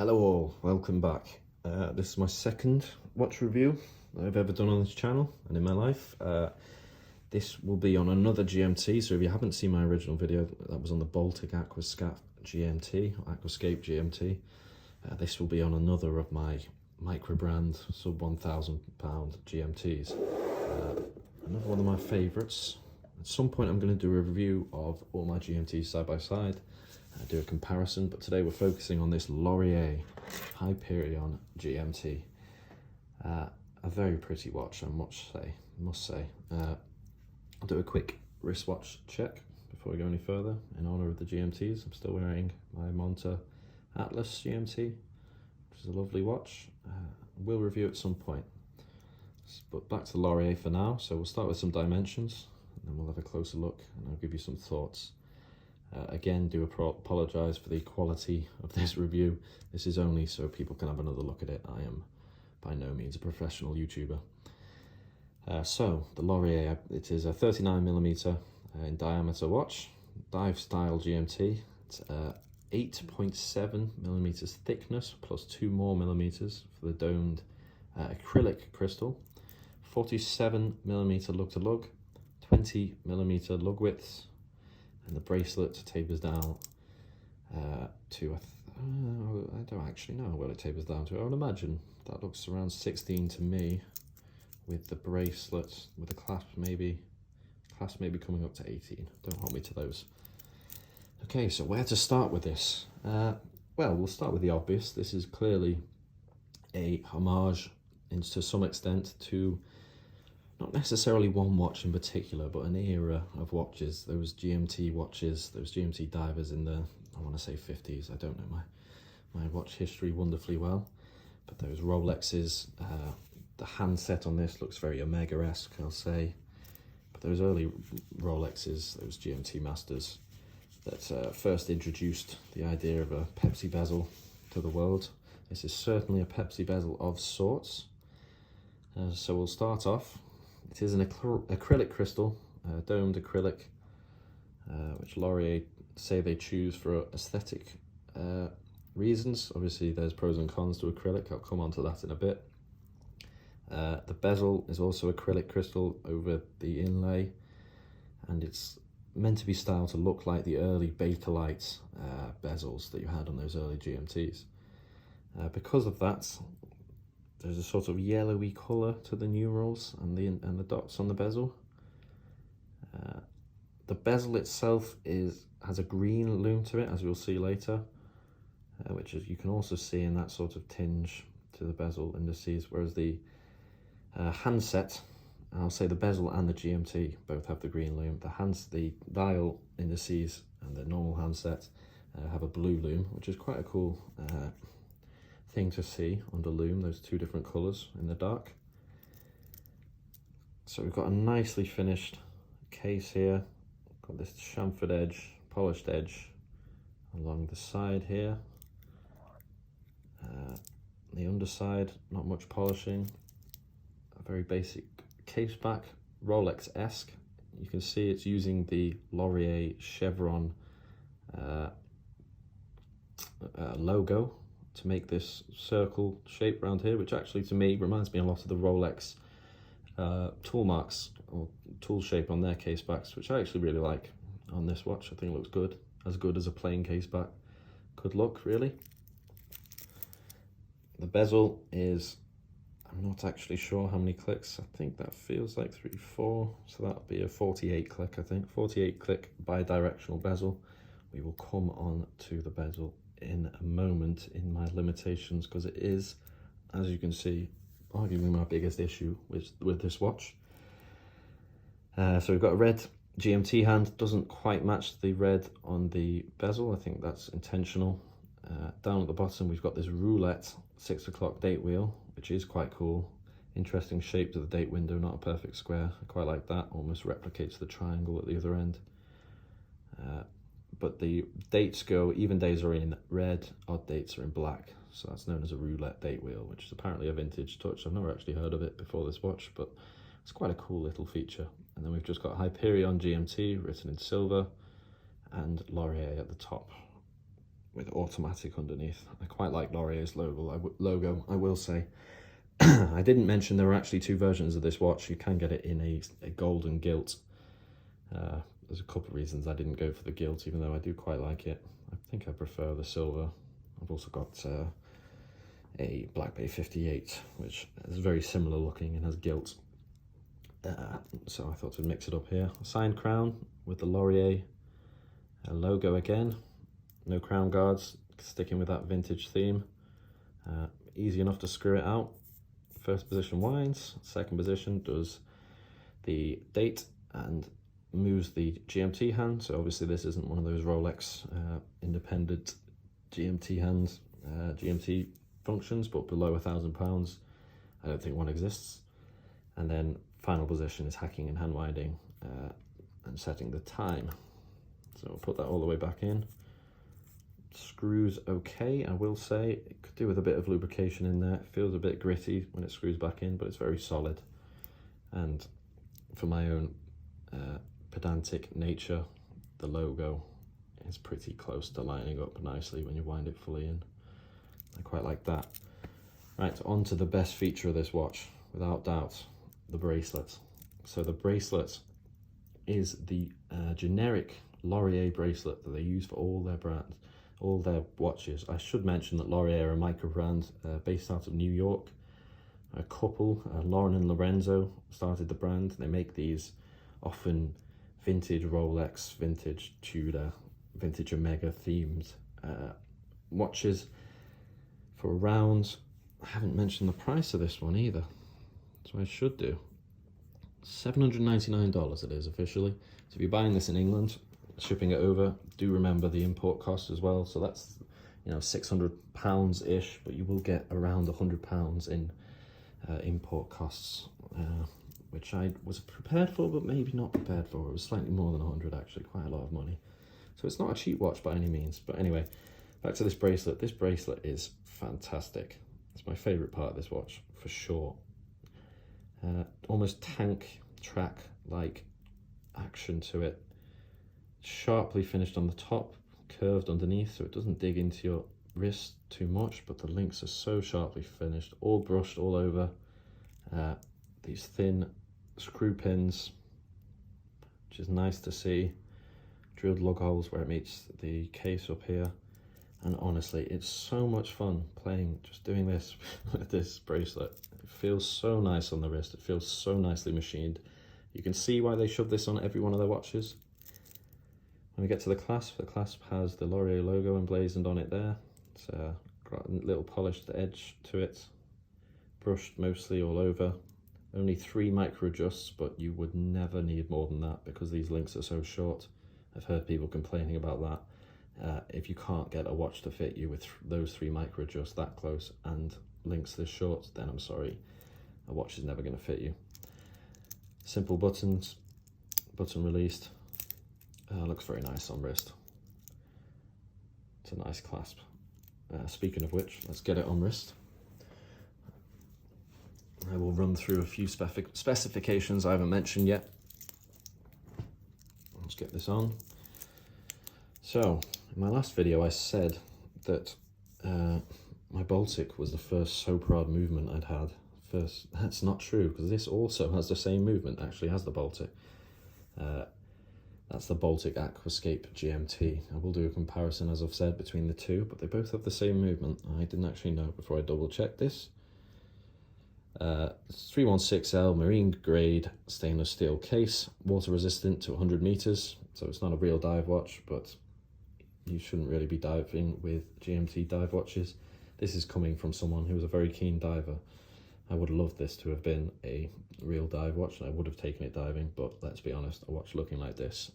Hello all, welcome back. This is my second watch review that I've ever done on this channel and in my life. This will be on another GMT, so if you haven't seen my original video, that was on the Baltic Aquascape GMT, or Aquascape GMT. This will be on another of my micro brand sub £1,000 GMTs. Another one of my favourites. At some point I'm going to do a review of all my GMTs side by side, do a comparison, but today we're focusing on this Lorier Hyperion GMT. A very pretty watch, I must say. I'll do a quick wristwatch check before we go any further in honour of the GMTs. I'm still wearing my Monta Atlas GMT, which is a lovely watch. We'll review at some point. But back to the Laurier for now. So we'll start with some dimensions, and then we'll have a closer look, and I'll give you some thoughts. Again, do apologise for the quality of this review. This is only so people can have another look at it. I am by no means a professional YouTuber. So, the Laurier, it is a 39mm in diameter watch, dive style GMT. It's 8.7mm thickness, plus 2 more millimeters for the domed acrylic crystal. 47mm lug to lug, 20mm lug widths, and the bracelet tapers down to, I don't actually know what it tapers down to. I would imagine that looks around 16 to me, with the bracelet, with the clasp maybe coming up to 18. Don't hold me to those. Okay, so where to start with this? Well, we'll start with the obvious. This is clearly a homage, to some extent, to not necessarily one watch in particular, but an era of watches. Those GMT watches, those GMT divers in the, I want to say 50s. I don't know my watch history wonderfully well, but those Rolexes, the handset on this looks very Omega-esque, I'll say. But those early Rolexes, those GMT masters, that first introduced the idea of a PEPSI bezel to the world. This is certainly a PEPSI bezel of sorts. So we'll start off. It is an acrylic crystal, domed acrylic, which Laurier say they choose for aesthetic reasons. Obviously, there's pros and cons to acrylic. I'll come on to that in a bit. The bezel is also acrylic crystal over the inlay, and it's meant to be styled to look like the early Bakelite bezels that you had on those early GMTs. Because of that, there's a sort of yellowy colour to the numerals and the dots on the bezel. The bezel itself has a green lume to it, as we'll see later, which you can also see in that sort of tinge to the bezel indices, whereas the handset, I'll say the bezel and the GMT both have the green lume. The dial indices and the normal handset have a blue lume, which is quite a cool thing to see under lume, those two different colours in the dark. So we've got a nicely finished case here. Got this chamfered edge, polished edge along the side here. The underside, not much polishing. A very basic case back, Rolex-esque. You can see it's using the Laurier chevron logo to make this circle shape around here, which actually to me reminds me a lot of the Rolex tool marks or tool shape on their case backs, which I actually really like on this watch. I think it looks good as a plain case back could look, really. The bezel is, I'm not actually sure how many clicks. I think that feels like 3, 4, so that'll be a 48 click, I think. 48 click bi-directional bezel. We will come on to the bezel in a moment in my limitations, because it is, as you can see, arguably my biggest issue with this watch. So we've got a red GMT hand, doesn't quite match the red on the bezel. I think that's intentional. Down at the bottom we've got this roulette 6 o'clock date wheel, which is quite cool. Interesting shape to the date window, not a perfect square. I quite like that, almost replicates the triangle at the other end. But the dates go, even days are in red, odd dates are in black. So that's known as a roulette date wheel, which is apparently a vintage touch. I've never actually heard of it before this watch, but it's quite a cool little feature. And then we've just got Hyperion GMT written in silver and Laurier at the top. with automatic underneath. I quite like Laurier's logo, I will say. I didn't mention there are actually two versions of this watch. You can get it in a gold and gilt. There's a couple of reasons I didn't go for the gilt, even though I do quite like it. I think I prefer the silver. I've also got a Black Bay 58, which is very similar looking and has gilt. So I thought to mix it up here. A signed crown with the Laurier logo again. No crown guards, sticking with that vintage theme. Easy enough to screw it out. First position winds, second position does the date and moves the GMT hand. So obviously this isn't one of those Rolex independent GMT hands, GMT functions, but below £1,000, I don't think one exists. And then final position is hacking and hand winding and setting the time. So I'll put that all the way back in. Screws okay, I will say. It could do with a bit of lubrication in there. It feels a bit gritty when it screws back in, but it's very solid. And for my own pedantic nature, the logo is pretty close to lining up nicely when you wind it fully in. I quite like that. Right, on to the best feature of this watch, without doubt, the bracelet. So the bracelet is the generic Laurier bracelet that they use for all their brands, all their watches. I should mention that Laurier are a micro brand based out of New York. A couple, Lauren and Lorenzo, started the brand. They make these often vintage Rolex, vintage Tudor, vintage Omega themed watches for around, I haven't mentioned the price of this one either, so I should do. $799 it is officially. So if you're buying this in England, shipping it over, do remember the import cost as well. So that's, you know, £600-ish, but you will get around £100 in import costs, which I was prepared for, but maybe not prepared for. It was slightly more than 100 actually, quite a lot of money. So it's not a cheap watch by any means. But anyway, back to this bracelet. This bracelet is fantastic. It's my favorite part of this watch for sure. Almost tank track like action to it. Sharply finished on the top, curved underneath, so it doesn't dig into your wrist too much, but the links are so sharply finished, all brushed all over. These thin screw pins, which is nice to see. Drilled lug holes where it meets the case up here. And honestly, it's so much fun playing, just doing this with this bracelet. It feels so nice on the wrist. It feels so nicely machined. You can see why they shove this on every one of their watches. When we get to the clasp has the Laurier logo emblazoned on it there. It's got a little polished edge to it, brushed mostly all over. Only 3 micro adjusts, but you would never need more than that because these links are so short. I've heard people complaining about that. If you can't get a watch to fit you with those 3 micro adjusts that close and links this short, then I'm sorry, a watch is never going to fit you. Simple buttons, button released. Looks very nice on wrist. It's a nice clasp. Speaking of which, let's get it on wrist. I will run through a few specifications I haven't mentioned yet. Let's get this on. So, in my last video I said that my Baltic was the first so proud movement I'd had. That's not true, because this also has the same movement, actually has the Baltic. That's the Baltic Aquascape GMT. I will do a comparison, as I've said, between the two, but they both have the same movement. I didn't actually know before I double checked this. 316L marine grade stainless steel case, water resistant to 100 meters. So it's not a real dive watch, but you shouldn't really be diving with GMT dive watches. This is coming from someone who was a very keen diver. I would love this to have been a real dive watch and I would have taken it diving, but let's be honest, a watch looking like this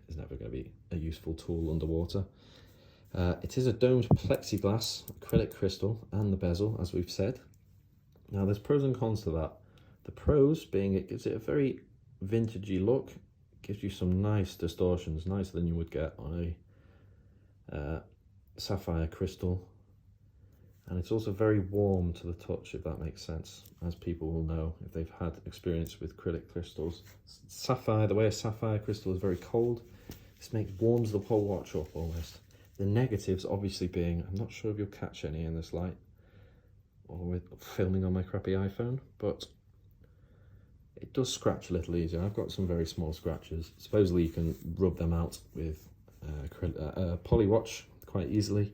is never going to be a useful tool underwater. It is a domed plexiglass, acrylic crystal, and the bezel, as we've said. Now there's pros and cons to that. The pros being it gives it a very vintagey look, gives you some nice distortions, nicer than you would get on a sapphire crystal. And it's also very warm to the touch, if that makes sense, as people will know if they've had experience with acrylic crystals. Sapphire, the way a sapphire crystal is very cold, this warms the whole watch up almost. The negatives obviously being, I'm not sure if you'll catch any in this light or with filming on my crappy iPhone, but it does scratch a little easier. I've got some very small scratches. Supposedly you can rub them out with polywatch quite easily,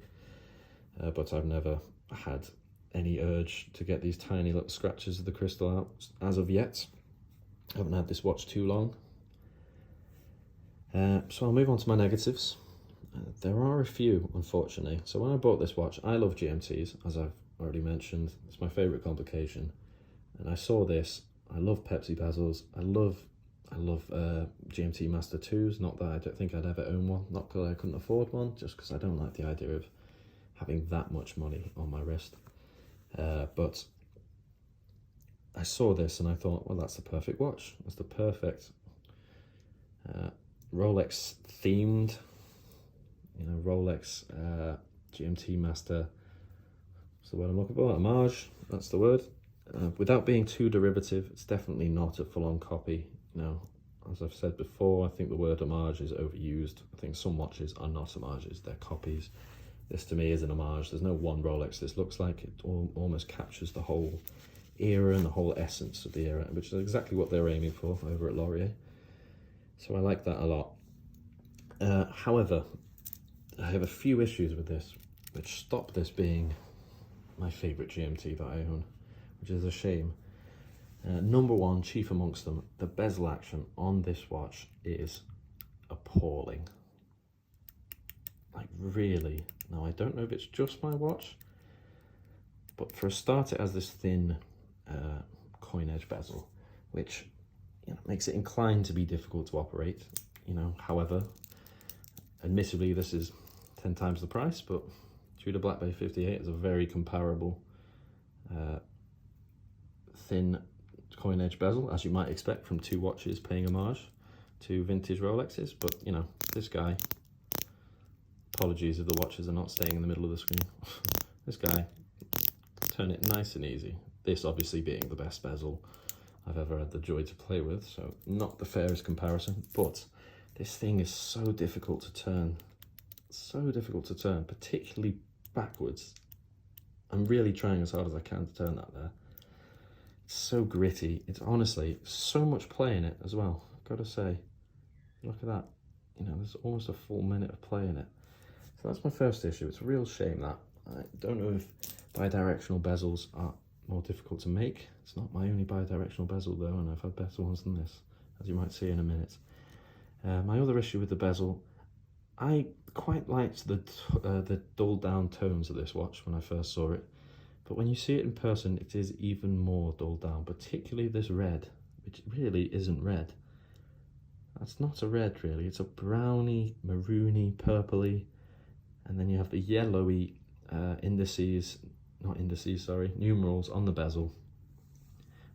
but I've never had any urge to get these tiny little scratches of the crystal out as of yet. I haven't had this watch too long. So I'll move on to my negatives. There are a few, unfortunately. So when I bought this watch, I love GMTs, as I've already mentioned. It's my favourite complication. And I saw this. I love PEPSI bezels. I love GMT Master 2s. Not that I don't think I'd ever own one. Not because I couldn't afford one, just because I don't like the idea of having that much money on my wrist. But I saw this and I thought, well, that's the perfect watch. That's the perfect Rolex themed, Rolex GMT Master. What's the word I'm looking for? Homage. That's the word. Without being too derivative, it's definitely not a full-on copy. As I've said before, I think the word homage is overused. I think some watches are not homages, they're copies. This to me is an homage. There's no one Rolex this looks like. It almost captures the whole era and the whole essence of the era, which is exactly what they're aiming for over at Laurier. So I like that a lot. However, I have a few issues with this, which stop this being my favourite GMT that I own, which is a shame. Number one, chief amongst them, the bezel action on this watch is appalling. Like, really. Now, I don't know if it's just my watch, but for a start, it has this thin coin edge bezel, which makes it inclined to be difficult to operate. However, admittedly, this is 10 times the price, but Tudor Black Bay 58 is a very comparable thin coin edge bezel, as you might expect from two watches paying homage to vintage Rolexes. But this guy, apologies if the watches are not staying in the middle of the screen. This guy, turn it nice and easy. This obviously being the best bezel I've ever had the joy to play with, so not the fairest comparison, but this thing is so difficult to turn. So difficult to turn, particularly backwards. I'm really trying as hard as I can to turn that there. It's so gritty. It's honestly so much play in it as well, I've got to say. Look at that. There's almost a full minute of play in it. So that's my first issue. It's a real shame that. I don't know if bidirectional bezels are more difficult to make. It's not my only bidirectional bezel though, and I've had better ones than this, as you might see in a minute. My other issue with the bezel, I quite liked the dulled down tones of this watch when I first saw it, but when you see it in person, it is even more dulled down, particularly this red, which really isn't red. That's not a red really, it's a browny, maroony, purpley, and then you have the yellowy numerals on the bezel,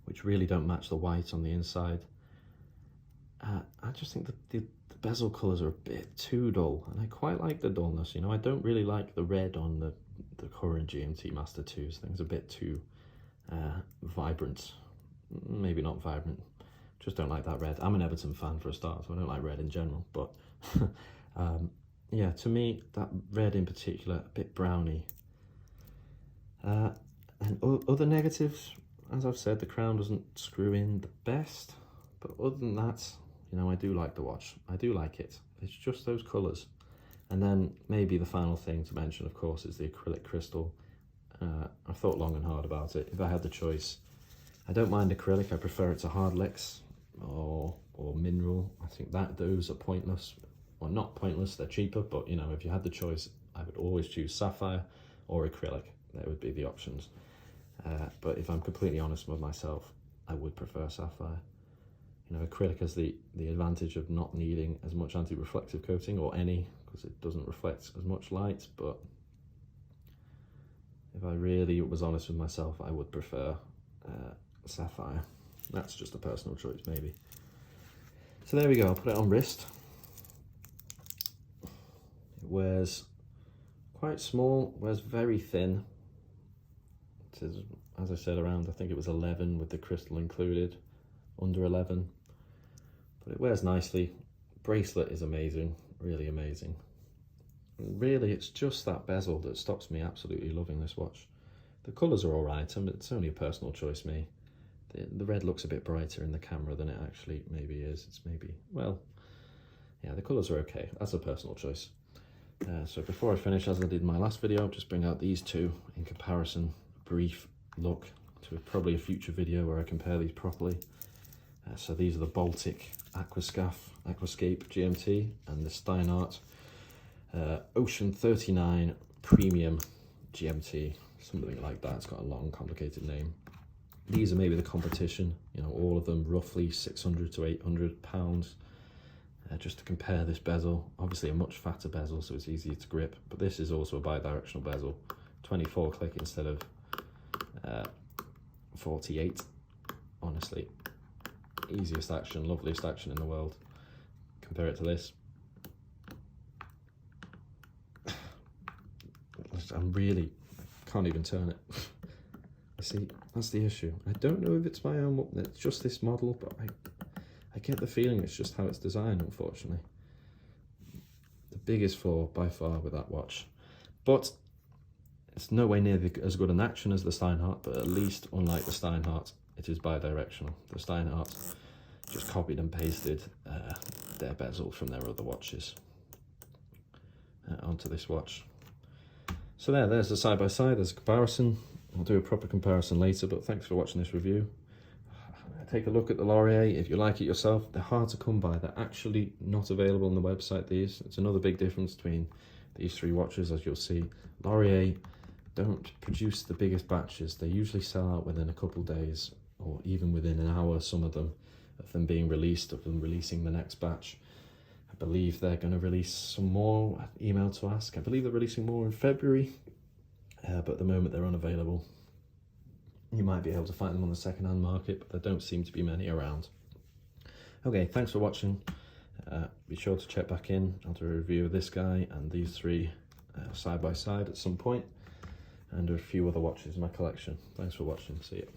which really don't match the white on the inside. I just think that the bezel colours are a bit too dull, and I quite like the dullness. I don't really like the red on the current GMT Master 2s. Things a bit too vibrant. Maybe not vibrant, just don't like that red. I'm an Everton fan for a start, so I don't like red in general, but yeah, to me, that red in particular, a bit browny. And other negatives, as I've said, the crown doesn't screw in the best, but other than that, I do like the watch. I do like it. It's just those colours. And then maybe the final thing to mention, of course, is the acrylic crystal. I've thought long and hard about it. If I had the choice, I don't mind acrylic. I prefer it to hard licks or mineral. I think that those are pointless. Well, not pointless, they're cheaper, but if you had the choice, I would always choose sapphire or acrylic. That would be the options. But if I'm completely honest with myself, I would prefer sapphire. Acrylic has the advantage of not needing as much anti-reflective coating, or any, because it doesn't reflect as much light, but if I really was honest with myself, I would prefer sapphire. That's just a personal choice, maybe. So there we go, I'll put it on wrist. It wears quite small, wears very thin. It is, as I said, around, I think it was 11 with the crystal included, under 11. But it wears nicely. Bracelet is amazing, really amazing. really it's just that bezel that stops me absolutely loving this watch. The colours are alright, and it's only a personal choice, me. The red looks a bit brighter in the camera than it actually maybe is. It's maybe, well, yeah, the colours are okay. That's a personal choice. So before I finish, as I did in my last video, I'll just bring out these two in comparison, brief look to probably a future video where I compare these properly. So these are the Baltic Aquascape GMT and the Steinart Ocean 39 Premium GMT, something like that. It's got a long, complicated name. These are maybe the competition, you know, all of them roughly 600 to 800 pounds. Just to compare this bezel, obviously a much fatter bezel, so it's easier to grip, but this is also a bi-directional bezel, 24 click instead of 48. Honestly, easiest action, loveliest action in the world. Compare it to this. I can't even turn it. See, that's the issue. I don't know if it's my own, it's just this model, but I get the feeling it's just how it's designed, unfortunately. The biggest flaw by far with that watch. But it's nowhere near as good an action as the Steinart, but at least, unlike the Steinart, it is bi-directional. The Steinart just copied and pasted their bezel from their other watches onto this watch. So there's the side-by-side, there's a comparison. I'll do a proper comparison later, but thanks for watching this review. Take a look at the Laurier if you like it yourself. They're hard to come by. They're actually not available on the website, these. It's another big difference between these three watches, as you'll see. Laurier don't produce the biggest batches. They usually sell out within a couple days, or even within an hour, some of them being released, of them releasing the next batch. I believe they're going to release some more. Email to ask. I believe they're releasing more in February, but at the moment they're unavailable. You might be able to find them on the second-hand market, but there don't seem to be many around. Okay, thanks for watching. Be sure to check back in. I'll do a review of this guy and these three side by side at some point, and a few other watches in my collection. Thanks for watching. See you.